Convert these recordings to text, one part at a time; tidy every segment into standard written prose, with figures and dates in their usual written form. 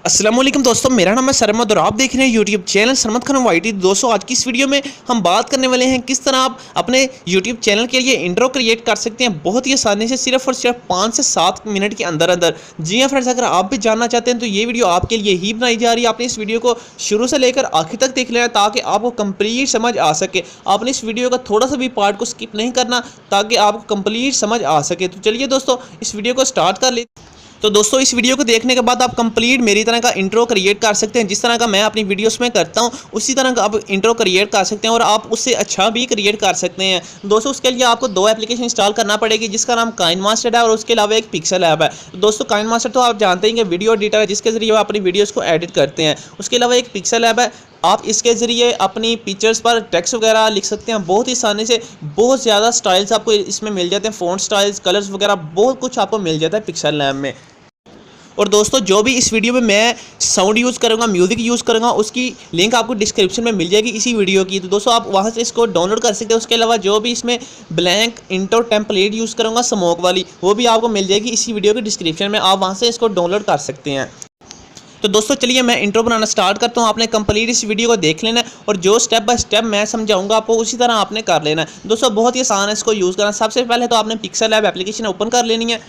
अस्सलाम वालेकुम दोस्तों, मेरा नाम है सरमद और आप देख रहे हैं YouTube channel Sarmad Khan YT. दोस्तों आज की इस वीडियो में हम बात करने वाले हैं किस तरह आप अपने यूट्यूब चैनल के लिए इंट्रो क्रिएट कर सकते हैं बहुत ही आसानी से, सिर्फ और सिर्फ 5 से 7 मिनट के अंदर अंदर। जी हाँ फ्रेंड्स, अगर आप भी जानना चाहते हैं तो ये वीडियो आपके लिए ही बनाई जा रही है। आपने इस वीडियो को शुरू से लेकर आखिर तक देख लेना ताकि आपको कंप्लीट समझ आ सके। आपने इस वीडियो का थोड़ा सा भी पार्ट को स्किप नहीं करना ताकि आपको कंप्लीट समझ आ सके। तो चलिए दोस्तों इस वीडियो को स्टार्ट कर लेते। तो दोस्तों इस वीडियो को देखने के बाद आप कंप्लीट मेरी तरह का इंट्रो क्रिएट कर सकते हैं। जिस तरह का मैं अपनी वीडियोस में करता हूं उसी तरह का आप इंट्रो क्रिएट कर सकते हैं और आप उससे अच्छा भी क्रिएट कर सकते हैं। दोस्तों उसके लिए आपको 2 एप्लीकेशन इंस्टॉल करना पड़ेगी, जिसका नाम काइन मास्टर है और उसके अलावा एक पिक्सल ऐप है। तो दोस्तों काइन मास्टर तो आप जानते हैं कि वीडियो एडिटर है जिसके जरिए आप अपनी वीडियोज़ को एडिट करते हैं। उसके अलावा एक पिक्सल ऐप है, आप इसके ज़रिए अपनी पिक्चर्स पर टेक्स्ट वगैरह लिख सकते हैं बहुत ही आसानी से। बहुत ज़्यादा स्टाइल्स आपको इसमें मिल जाते हैं, फ़ॉन्ट स्टाइल्स, कलर्स वगैरह बहुत कुछ आपको मिल जाता है पिक्सल ऐप में। और दोस्तों जो भी इस वीडियो में मैं साउंड यूज़ करूँगा, म्यूज़िक यूज़ करूँगा, उसकी लिंक आपको डिस्क्रिप्शन में मिल जाएगी इसी वीडियो की। तो दोस्तों आप वहाँ से इसको डाउनलोड कर सकते हैं। उसके अलावा जो भी इसमें ब्लैंक इंट्रो टेम्पलेट यूज़ करूँगा स्मोक वाली, वो भी आपको मिल जाएगी इसी वीडियो के डिस्क्रिप्शन में। आप वहाँ से इसको डाउनलोड कर सकते हैं। तो दोस्तों चलिए मैं इंट्रो बनाना स्टार्ट करता हूँ। आपने कंप्लीट इस वीडियो को देख लेना है और जो स्टेप बाय स्टेप मैं समझाऊंगा आपको उसी तरह आपने कर लेना है। दोस्तों बहुत ही आसान है इसको यूज़ करना। सबसे पहले तो आपने पिक्सल ऐप एप्लीकेशन ओपन कर लेनी है।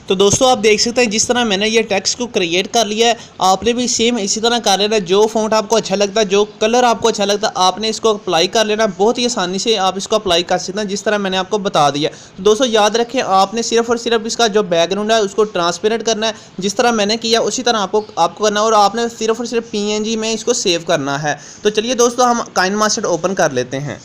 तो दोस्तों आप देख सकते हैं जिस तरह मैंने ये टेक्स्ट को क्रिएट कर लिया है, आपने भी सेम इसी तरह कर लेना है। जो फ़ॉन्ट आपको अच्छा लगता है, जो कलर आपको अच्छा लगता है, आपने इसको अप्लाई कर लेना। बहुत ही आसानी से आप इसको अप्लाई कर सकते हैं जिस तरह मैंने आपको बता दिया। तो दोस्तों याद रखें, आपने सिर्फ और सिर्फ इसका जो बैकग्राउंड है उसको ट्रांसपेरेंट करना है। जिस तरह मैंने किया उसी तरह आपको करना है और आपने सिर्फ और सिर्फ PNG में इसको सेव करना है। तो चलिए दोस्तों हम काइन मास्टर ओपन कर लेते हैं।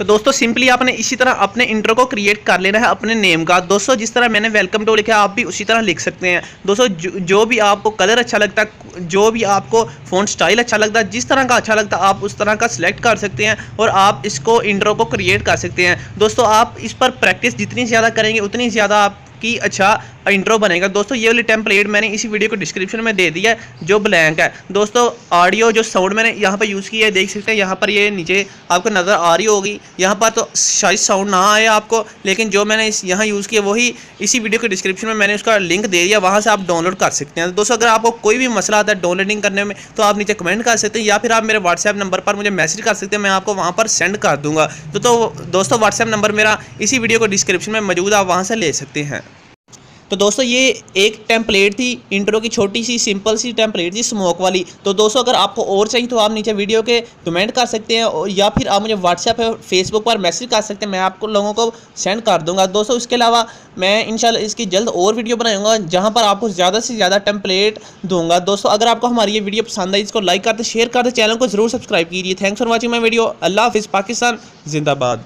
तो दोस्तों सिंपली आपने इसी तरह अपने इंट्रो को क्रिएट कर लेना है अपने नेम का। दोस्तों जिस तरह मैंने वेलकम टू लिखा है आप भी उसी तरह लिख सकते हैं। दोस्तों जो भी आपको कलर अच्छा लगता है, जो भी आपको फ़ॉन्ट स्टाइल अच्छा लगता है, जिस तरह का अच्छा लगता है आप उस तरह का सिलेक्ट कर सकते हैं और आप इसको इंट्रो को क्रिएट कर सकते हैं। दोस्तों आप इस पर प्रैक्टिस जितनी ज़्यादा करेंगे उतनी ज़्यादा आपकी अच्छा इंट्रो बनेगा। दोस्तों ये वाली टेम्पलेट मैंने इसी वीडियो को डिस्क्रिप्शन में दे दिया है जो ब्लैंक है। दोस्तों ऑडियो जो साउंड मैंने यहाँ पर यूज़ किया है देख सकते हैं, यहाँ पर ये नीचे आपको नज़र आ रही होगी। यहाँ पर तो शायद साउंड ना आए आपको, लेकिन जो मैंने यहाँ यूज़ किया वही इसी वीडियो के डिस्क्रिप्शन में मैंने उसका लिंक दे दिया, वहाँ से आप डाउनलोड कर सकते हैं। दोस्तों अगर आपको कोई भी मसला आता है डाउनलोडिंग करने में तो आप नीचे कमेंट कर सकते हैं या फिर आप मेरे व्हाट्सएप नंबर पर मुझे मैसेज कर सकते हैं, मैं आपको वहाँ पर सेंड कर दूँगा। तो दोस्तों व्हाट्सएप नंबर मेरा इसी वीडियो को डिस्क्रिप्शन में मौजूद, आप वहाँ से ले सकते हैं। तो दोस्तों ये एक टेम्पलेट थी इंट्रो की, छोटी सी सिंपल सी टेम्पलेट थी स्मोक वाली। तो दोस्तों अगर आपको और चाहिए तो आप नीचे वीडियो के कमेंट कर सकते हैं और या फिर आप मुझे व्हाट्सएप या फेसबुक पर मैसेज कर सकते हैं, मैं आपको लोगों को सेंड कर दूंगा। दोस्तों इसके अलावा मैं इंशाल्लाह इसकी जल्द और वीडियो बनाऊंगा जहां पर आपको ज़्यादा से ज़्यादा टेम्पलेट दूंगा। दोस्तों अगर आपको हमारी ये वीडियो पसंद आई इसको लाइक करते, शेयर करते, चैनल को जरूर सब्सक्राइब कीजिए। Thanks for watching my video. अल्लाह हाफिज़। पाकिस्तान जिंदाबाद।